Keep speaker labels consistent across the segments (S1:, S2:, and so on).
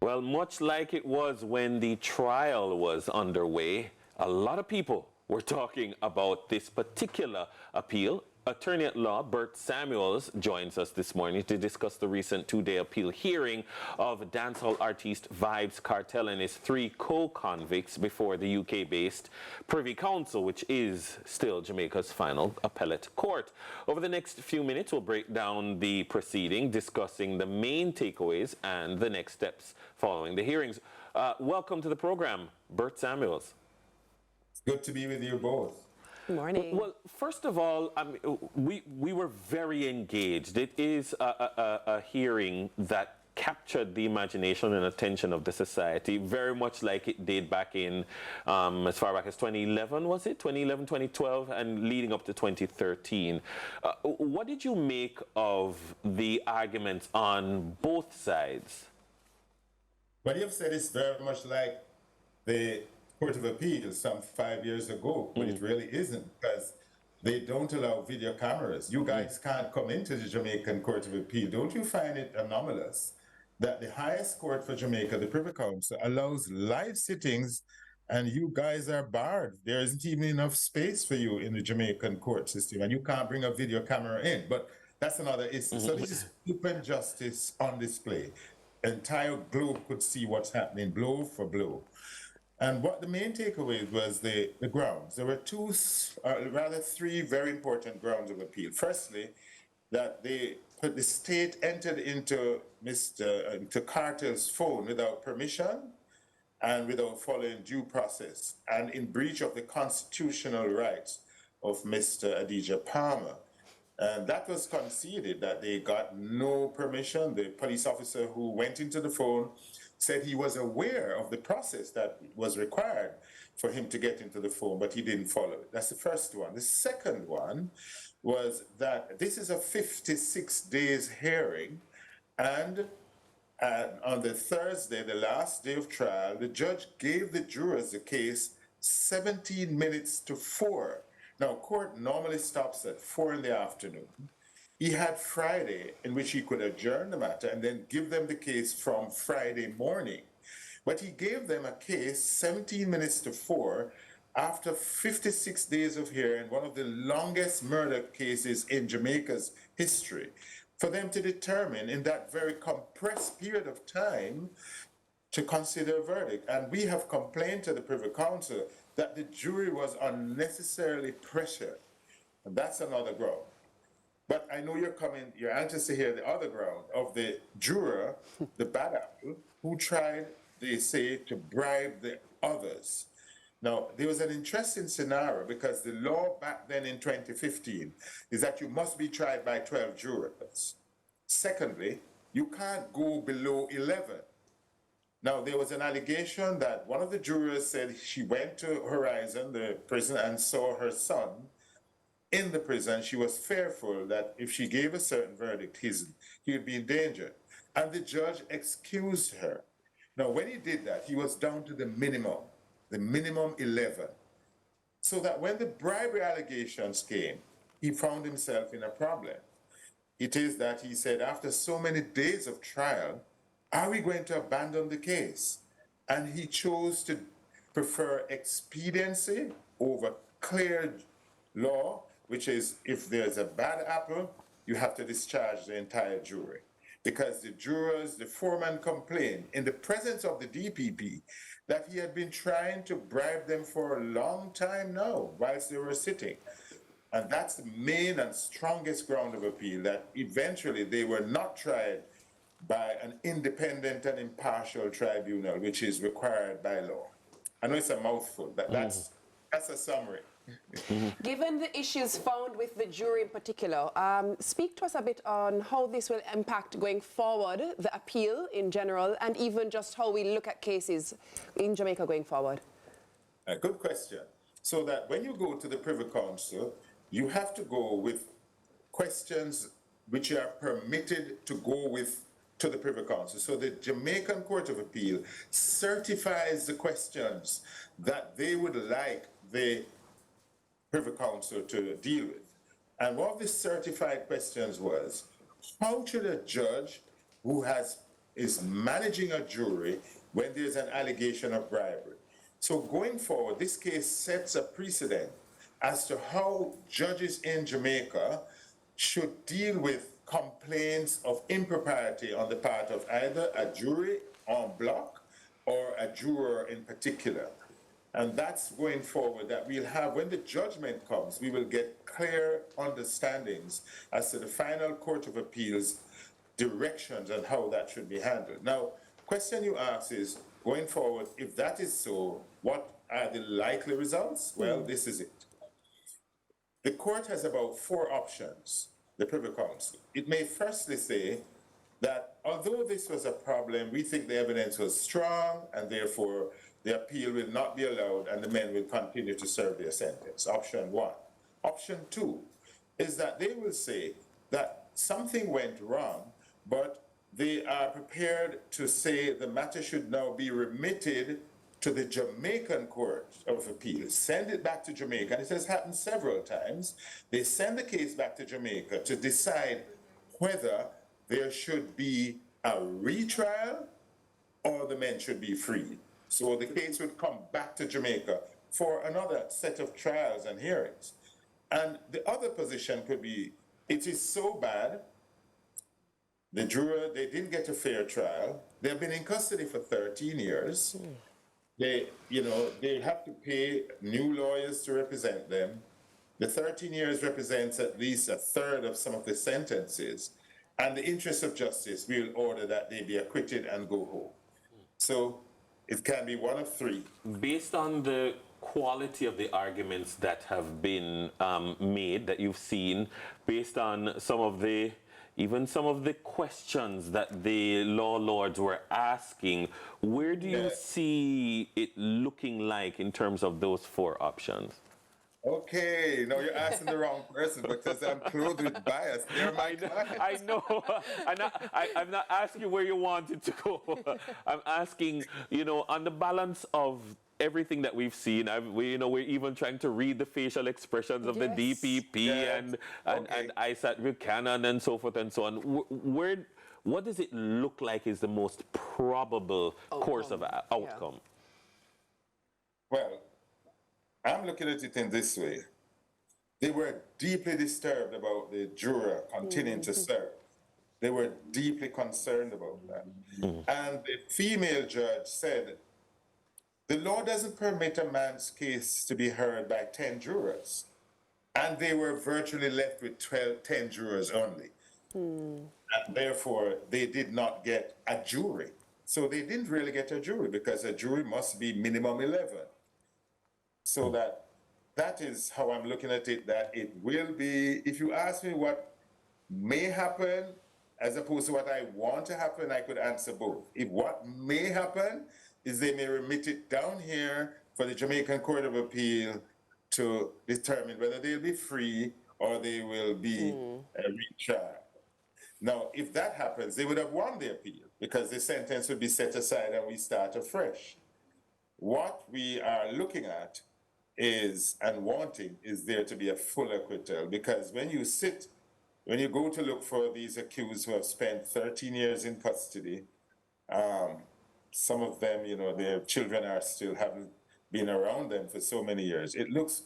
S1: Well, much like it was when the trial was underway, a lot of people were talking about this particular appeal. Attorney at law Bert Samuels joins us this morning to discuss the recent two-day appeal hearing of dancehall artist Vybz Kartel and his three co-convicts before the UK-based Privy Council, which is still Jamaica's final appellate court. Over the next few minutes, we'll break down the proceeding, discussing the main takeaways and the next steps following the hearings. Welcome to the program, Bert Samuels.
S2: It's good to be with you both.
S3: Good morning.
S1: Well, first of all, we were very engaged. It is a hearing that captured the imagination and attention of the society, very much like it did back in, as far back as 2011, was it? 2011, 2012, and leading up to 2013. What did you make of the arguments on both sides?
S2: What you've said is very much like the Court of Appeal some 5 years ago, but it really isn't, because they don't allow video cameras. You guys can't come into the Jamaican Court of Appeal. Don't you find it anomalous that the highest court for Jamaica, the Privy Council, allows live sittings and you guys are barred? There isn't even enough space for you in the Jamaican court system, and you can't bring a video camera in. But that's another issue. So this is open justice on display. Entire globe could see what's happening blow for blow. And what the main takeaway was the grounds. There were three very important grounds of appeal. Firstly, that the state entered into into Kartel's phone without permission and without following due process, and in breach of the constitutional rights of Mr. Adidja Palmer. And that was conceded, that they got no permission. The police officer who went into the phone said he was aware of the process that was required for him to get into the phone, but he didn't follow it. That's the first one. The second one was that this is a 56 days hearing, and on the Thursday, the last day of trial, the judge gave the jurors the case 17 minutes to 4. Now, court normally stops at 4 in the afternoon. He had Friday in which he could adjourn the matter and then give them the case from Friday morning. But he gave them a case 17 minutes to 4 after 56 days of hearing, one of the longest murder cases in Jamaica's history, for them to determine in that very compressed period of time to consider a verdict. And we have complained to the Privy Council that the jury was unnecessarily pressured. And that's another ground. But I know you're anxious to hear the other ground of the juror, the bad apple, who tried, they say, to bribe the others. Now, there was an interesting scenario, because the law back then in 2015 is that you must be tried by 12 jurors. Secondly, you can't go below 11. Now, there was an allegation that one of the jurors said she went to Horizon, the prison, and saw her son in the prison. She was fearful that if she gave a certain verdict, he would be in danger. And the judge excused her. Now, when he did that, he was down to the minimum 11. So that when the bribery allegations came, he found himself in a problem. It is that he said, after so many days of trial, are we going to abandon the case? And he chose to prefer expediency over clear law, which is, if there's a bad apple, you have to discharge the entire jury. Because the jurors, the foreman, complained in the presence of the DPP that he had been trying to bribe them for a long time now, whilst they were sitting. And that's the main and strongest ground of appeal, that eventually they were not tried by an independent and impartial tribunal, which is required by law. I know it's a mouthful, but that's a summary.
S3: Given the issues found with the jury in particular, speak to us a bit on how this will impact going forward, the appeal in general, and even just how we look at cases in Jamaica going forward.
S2: A good question. So that when you go to the Privy Council, you have to go with questions which are permitted to go with to the Privy Council. So the Jamaican Court of Appeal certifies the questions that they would like the Privy Council to deal with. And one of the certified questions was, how should a judge who has is managing a jury when there's an allegation of bribery. So going forward, this case sets a precedent as to how judges in Jamaica should deal with complaints of impropriety on the part of either a jury en bloc or a juror in particular. And that's going forward that we'll have, when the judgment comes, we will get clear understandings as to the final Court of Appeals directions on how that should be handled. Now, question you ask is, going forward, if that is so, what are the likely results? Well, this is it. The court has about 4 options, the Privy Council. It may firstly say that although this was a problem, we think the evidence was strong and therefore the appeal will not be allowed and the men will continue to serve their sentence. Option 1. Option 2 is that they will say that something went wrong, but they are prepared to say the matter should now be remitted to the Jamaican Court of Appeals, send it back to Jamaica, and it has happened several times. They send the case back to Jamaica to decide whether there should be a retrial or the men should be freed. So the case would come back to Jamaica for another set of trials and hearings. And the other position could be, it is so bad, the juror, they didn't get a fair trial. They've been in custody for 13 years. They have to pay new lawyers to represent them. The 13 years represents at least a third of some of the sentences. And the interest of justice will order that they be acquitted and go home. So it can be one of 3.
S1: Based on the quality of the arguments that have been made, that you've seen, based on some of the questions that the law lords were asking, where do you see it looking like in terms of those 4 options?
S2: Okay, no, you're asking the wrong person because I'm clothed with bias. They're my clients.
S1: I know. I'm not asking where you want it to go. I'm asking, on the balance of everything that we've seen, we're even trying to read the facial expressions of the DPP and Isaac Buchanan and so forth and so on. What does it look like is the most probable course of outcome?
S2: Well, I'm looking at it in this way. They were deeply disturbed about the juror continuing to serve. They were deeply concerned about that. And the female judge said, the law doesn't permit a man's case to be heard by 10 jurors. And they were virtually left with 10 jurors only. And therefore, they did not get a jury. So they didn't really get a jury because a jury must be minimum 11. So that is how I'm looking at it, that it will be, if you ask me what may happen as opposed to what I want to happen, I could answer both. If what may happen is they may remit it down here for the Jamaican Court of Appeal to determine whether they'll be free or they will be retried. Now, if that happens, they would have won the appeal because the sentence would be set aside and we start afresh. What we are looking at is, and wanting, is there to be a full acquittal, because when you go to look for these accused who have spent 13 years in custody, some of them, their children haven't been around them for so many years. It looks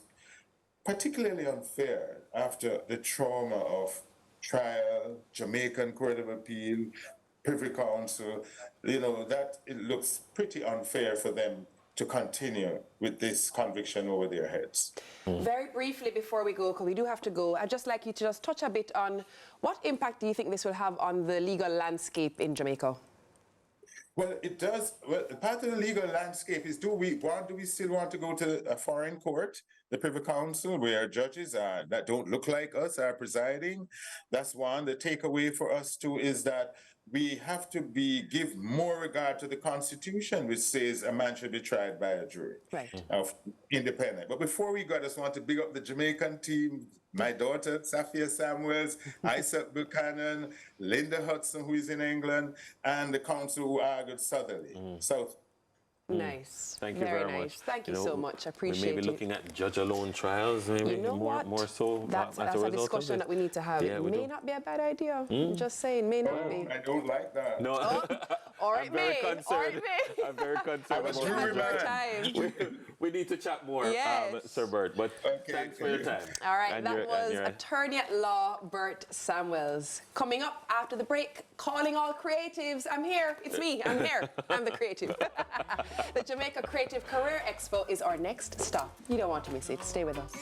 S2: particularly unfair after the trauma of trial, Jamaican Court of Appeal, Privy Council, that it looks pretty unfair for them to continue with this conviction over their heads.
S3: Very briefly before we go, because we do have to go, I'd just like you to just touch a bit on what impact do you think this will have on the legal landscape in Jamaica?
S2: Well, it does. Well, part of the legal landscape is, do we still want to go to a foreign court, the Privy Council, where judges that don't look like us are presiding? That's one. The takeaway for us too is that we have to give more regard to the Constitution, which says a man should be tried by a jury of independent. But before we go, I just want to big up the Jamaican team, my daughter, Bert Samuels, Isaac Buchanan, Linda Hudson, who is in England, and the counsel who argued South.
S3: Nice.
S1: Thank you very
S3: nice.
S1: much.
S3: Thank you so much. I
S1: We
S3: appreciate
S1: may be
S3: it.
S1: looking at judge alone trials, maybe
S3: You know
S1: more,
S3: what?
S1: more so.
S3: That's
S1: as
S3: a
S1: result of
S3: discussion
S1: it.
S3: that we need to have.
S1: Yeah,
S3: It
S1: we
S3: may
S1: do.
S3: not be a bad idea. I'm just saying, may not be.
S2: I don't like that.
S1: No,
S3: Or
S1: I'm
S3: it
S1: very
S3: may. Or
S1: concerned.
S3: it may.
S1: I'm very concerned
S2: was
S1: about
S2: jury
S3: Have more
S2: man.
S3: time.
S1: we need to chat more,
S3: Yes.
S1: Sir Bert. But
S2: Okay.
S1: thanks for your time.
S3: All right,
S1: And
S3: that
S1: your-
S3: was
S1: and your-
S3: attorney at law Bert Samuels. Coming up after the break, calling all creatives. I'm here. It's me. I'm here. I'm the creative. The Jamaica Creative Career Expo is our next stop. You don't want to miss it. Stay with us.